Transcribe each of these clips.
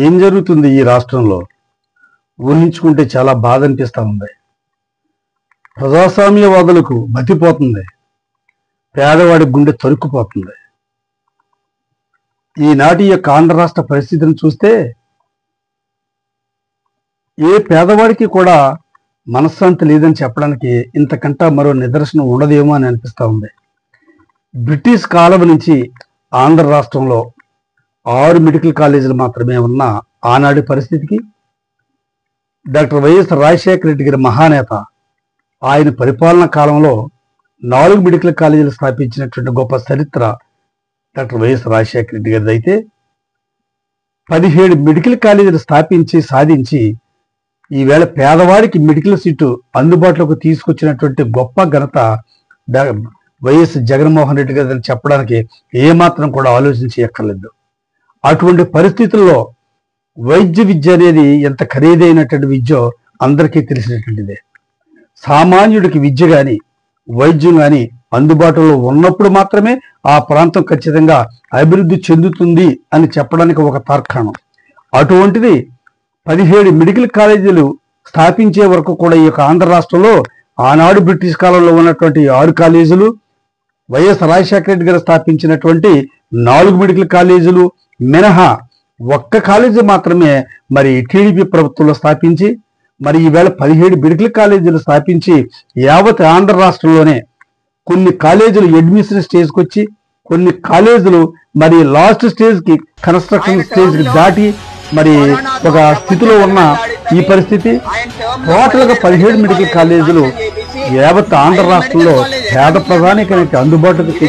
ఏం జరుగుతుంది ఈ రాష్ట్రంలో ఊహించుకుంటే చాలా బాధ అనిపిస్తూ ఉంది. ప్రజాస్వామ్యవాదులకు మతిపోతుంది, పేదవాడి గుండె తరుక్కుపోతుంది. ఈనాటి యొక్క ఆంధ్ర రాష్ట్ర పరిస్థితిని చూస్తే ఏ పేదవాడికి కూడా మనశ్శాంతి లేదని చెప్పడానికి ఇంతకంటా మరో నిదర్శనం ఉండదేమో అని అనిపిస్తూ ఉంది. బ్రిటిష్ కాలం నుంచి ఆంధ్ర రాష్ట్రంలో 6 మెడికల్ కాలేజీలు మాత్రమే ఉన్న ఆనాటి పరిస్థితికి డాక్టర్ వైఎస్ రాజశేఖర రెడ్డి గారి మహానేత ఆయన పరిపాలనా కాలంలో 4 మెడికల్ కాలేజీలు స్థాపించినటువంటి గొప్ప చరిత్ర డాక్టర్ వైఎస్ రాజశేఖర రెడ్డి గారిది అయితే 17 మెడికల్ కాలేజీలు స్థాపించి సాధించి ఈవేళ పేదవాడికి మెడికల్ సీటు అందుబాటులోకి తీసుకొచ్చినటువంటి గొప్ప ఘనత వైఎస్ జగన్మోహన్ రెడ్డి గారిని చెప్పడానికి ఏమాత్రం కూడా ఆలోచించి ఎక్కర్లేదు. అటువంటి పరిస్థితుల్లో వైద్య విద్య అనేది ఎంత ఖరీదైనటువంటి విద్య అందరికీ తెలిసినటువంటిదే. సామాన్యుడికి విద్య కానీ వైద్యం కానీ అందుబాటులో ఉన్నప్పుడు మాత్రమే ఆ ప్రాంతం ఖచ్చితంగా అభివృద్ధి చెందుతుంది అని చెప్పడానికి ఒక తార్కాణం. అటువంటిది 17 మెడికల్ కాలేజీలు స్థాపించే వరకు కూడా ఈ యొక్క ఆంధ్ర రాష్ట్రంలో ఆనాడు బ్రిటిష్ కాలంలో ఉన్నటువంటి 6 కాలేజీలు, వైఎస్ రాజశేఖర రెడ్డి గారు స్థాపించినటువంటి 4 మెడికల్ కాలేజీలు మినహా ఒక్క కాలేజీ మాత్రమే మరి టీడీపీ ప్రభుత్వంలో స్థాపించి మరి ఈవేళ 17 మెడికల్ కాలేజీలు స్థాపించి యావత్ ఆంధ్ర రాష్ట్రంలోనే కొన్ని కాలేజీలు అడ్మిషన్ స్టేజ్కి వచ్చి కొన్ని కాలేజీలు మరి లాస్ట్ స్టేజ్కి కన్స్ట్రక్షన్ స్టేజ్కి దాటి మరి ఒక స్థితిలో ఉన్న ఈ పరిస్థితి టోటల్గా 17 మెడికల్ కాలేజీలు యావత్ ఆంధ్ర రాష్ట్రంలో పేద ప్రధానికానికి అందుబాటులోకి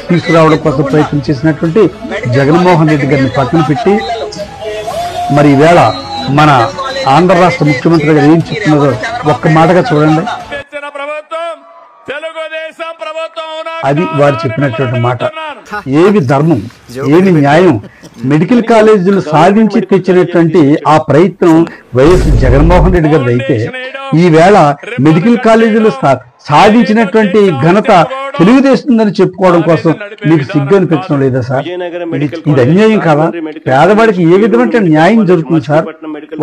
తీసుకురావడం కోసం ప్రయత్నం చేసినటువంటి జగన్మోహన్ రెడ్డి గారిని పక్కన పెట్టి మరి ఈవేళ మన ఆంధ్ర రాష్ట్ర ముఖ్యమంత్రి గారు ఏం చెప్తున్నారో ఒక్క మాటగా చూడండి. అది వారు చెప్పినటువంటి మాట. ఏవి ధర్మం, ఏవి న్యాయం, మెడికల్ కాలేజీలు సాధించి తెచ్చినటువంటి ఆ ప్రయత్నం వైఎస్ జగన్మోహన్ రెడ్డి గారిది అయితే ఈవేళ మెడికల్ కాలేజీలు సాధించినటువంటి ఘనత తెలుగుదేశం చెప్పుకోవడం కోసం మీకు సిగ్గు అనిపించడం లేదా సార్? ఇది అన్యాయం కాదా? పేదవాడికి ఏ విధమైన న్యాయం జరుగుతుంది సార్?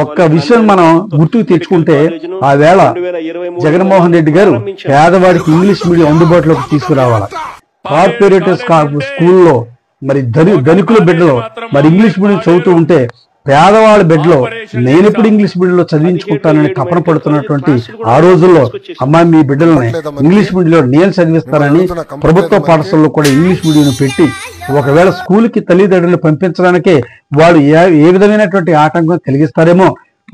ఒక్క విషయం మనం గుర్తుకు తెచ్చుకుంటే ఆ వేళ జగన్మోహన్ రెడ్డి గారు పేదవాడికి ఇంగ్లీష్ మీడియం అందుబాటులోకి తీసుకురావాలా. కార్పొరేట్ స్కూల్లో మరి ధనికుల బిడ్డలో మరి ఇంగ్లీష్ మీడియం చదువుతూ ఉంటే పేదవాళ్ళ బిడ్డలో నేను ఎప్పుడు ఇంగ్లీష్ మీడియంలో చదివించుకుంటానని తపన పడుతున్నటువంటి ఆ రోజుల్లో అమ్మాయి మీ బిడ్డలని ఇంగ్లీష్ మీడియంలో నేను చదివిస్తానని ప్రభుత్వ పాఠశాలలో కూడా ఇంగ్లీష్ మీడియం పెట్టి ఒకవేళ స్కూల్కి తల్లిదండ్రులు పంపించడానికే వాళ్ళు ఏ విధమైనటువంటి ఆటంకం కలిగిస్తారేమో,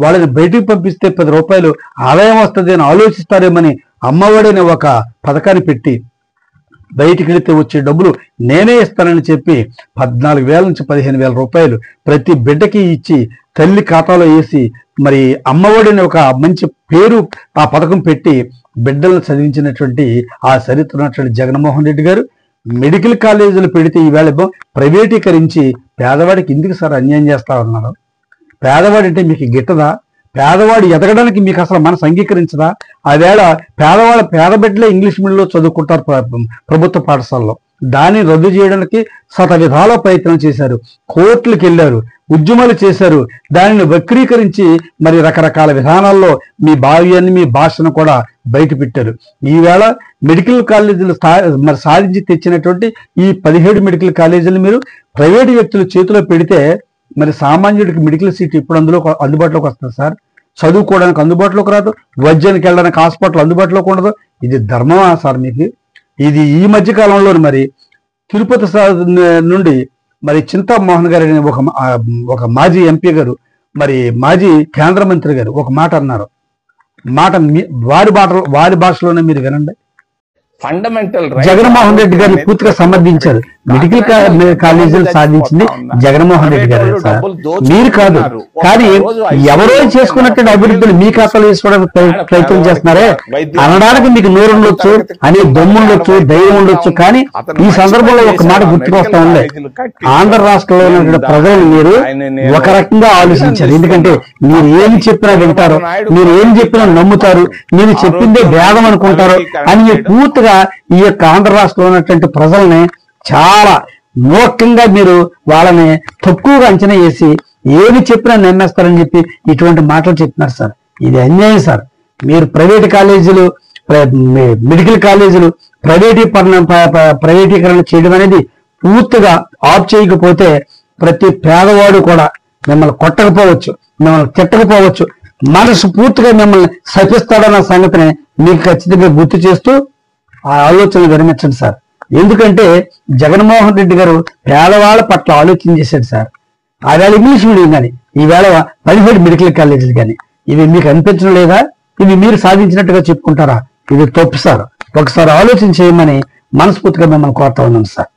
వాళ్ళని బయటికి పంపిస్తే 10 రూపాయలు ఆదాయం వస్తుంది అని ఆలోచిస్తారేమని అమ్మఒడని ఒక పథకాన్ని పెట్టి బయటికి వెళితే వచ్చే డబ్బులు నేనే ఇస్తానని చెప్పి 14,000 నుంచి 15,000 రూపాయలు ప్రతి బిడ్డకి ఇచ్చి తల్లి ఖాతాలో వేసి మరి అమ్మఒడిని ఒక మంచి పేరు ఆ పథకం పెట్టి బిడ్డలను చదివించినటువంటి ఆ చరిత్ర ఉన్నటువంటి జగన్మోహన్ రెడ్డి గారు మెడికల్ కాలేజీలు పెడితే ఈవేళ ప్రైవేటీకరించి పేదవాడికి ఎందుకు సార్ అన్యాయం చేస్తా ఉన్నారు? పేదవాడి అంటే మీకు గిట్టదా? పేదవాడు ఎదగడానికి మీకు అసలు మనసు అంగీకరించదా? ఆవేళ పేద బిడ్డలే ఇంగ్లీష్ మీడియంలో చదువుకుంటారు ప్రభుత్వ పాఠశాలలో. దాన్ని రద్దు చేయడానికి శతవిధాల ప్రయత్నం చేశారు, కోర్టులకు వెళ్ళారు, ఉద్యమాలు చేశారు. దానిని వక్రీకరించి మరి రకరకాల విధానాల్లో మీ భావ్యాన్ని మీ భాషను కూడా బయట పెట్టారు. ఈవేళ మెడికల్ కాలేజీలు మరి సాధించి తెచ్చినటువంటి ఈ 17 మెడికల్ కాలేజీలు మీరు ప్రైవేటు వ్యక్తుల చేతిలో పెడితే మరి సామాన్యుడికి మెడికల్ సీట్ ఇప్పుడు అందుబాటులోకి వస్తుంది సార్? చదువుకోవడానికి అందుబాటులోకి రాదు, వైద్యానికి వెళ్ళడానికి హాస్పిటల్ అందుబాటులోకి ఉండదు. ఇది ధర్మమా సార్ మీకు? ఇది ఈ మధ్య కాలంలో మరి తిరుపతి నుండి మరి చింతామోహన్ గారు అనే ఒక మాజీ ఎంపీ గారు మరి మాజీ కేంద్ర మంత్రి గారు ఒక మాట అన్నారు. వారి భాషలోనే మీరు వినండి. ఫండమెంటల్ జగన్మోహన్ రెడ్డి గారిని పూర్తిగా సమర్థించారు. మెడికల్ కాలేజీలు సాధించింది జగన్మోహన్ రెడ్డి గారు సార్, మీరు కాదు. కానీ ఎవరో చేసుకున్నటువంటి అభివృద్ధిని మీ ఖాతాలో వేసుకోవడానికి ప్రయత్నం చేస్తున్నారే అనడానికి మీకు నోరు ఉండొచ్చు, అనే దమ్ము ఉండొచ్చు, ధైర్యం ఉండొచ్చు. కానీ ఈ సందర్భంలో ఒక మాట గుర్తుకొస్తా ఉంది. ఆంధ్ర రాష్ట్రంలో ఉన్న ప్రజలను మీరు ఒక రకంగా ఆలోచించారు. ఎందుకంటే మీరు ఏమి చెప్పినా వింటారు, మీరు ఏం చెప్పినా నమ్ముతారు, మీరు చెప్పిందే భేదం అనుకుంటారు అని మీరు పూర్తిగా ఈ యొక్క ఆంధ్ర రాష్ట్రంలో ఉన్నటువంటి ప్రజల్ని చాలా మూర్ఖంగా మీరు వాళ్ళని తక్కువగా అంచనా వేసి ఏమి చెప్పినా నమ్మేస్తారని చెప్పి ఇటువంటి మాటలు చెప్తున్నారు సార్. ఇది అన్యాయం సార్. మీరు ప్రైవేట్ కాలేజీలు, మెడికల్ కాలేజీలు ప్రైవేటీకరణ చేయడం అనేది పూర్తిగా ఆఫ్ చేయకపోతే ప్రతి పేదవాడు కూడా మిమ్మల్ని కొట్టకపోవచ్చు, మిమ్మల్ని తిట్టకపోవచ్చు, మనసు పూర్తిగా మిమ్మల్ని శపిస్తాడన్న సంగతిని మీకు ఖచ్చితంగా గుర్తు చేస్తూ ఆ ఆలోచనలు విరమించండి సార్. ఎందుకంటే జగన్మోహన్ రెడ్డి గారు పేదవాళ్ళ పట్ల ఆలోచన చేశాడు సార్. ఆవేళ ఇంగ్లీష్ మీడియం కానీ, ఈవేళ 17 మెడికల్ కాలేజీలు కానీ, ఇవి మీకు అనిపించడం లేదా? ఇవి మీరు సాధించినట్టుగా చెప్పుకుంటారా? ఇది తప్పు సార్. ఒకసారి ఆలోచన చేయమని మనస్ఫూర్తిగా మిమ్మల్ని కోరుతా ఉన్నాను సార్.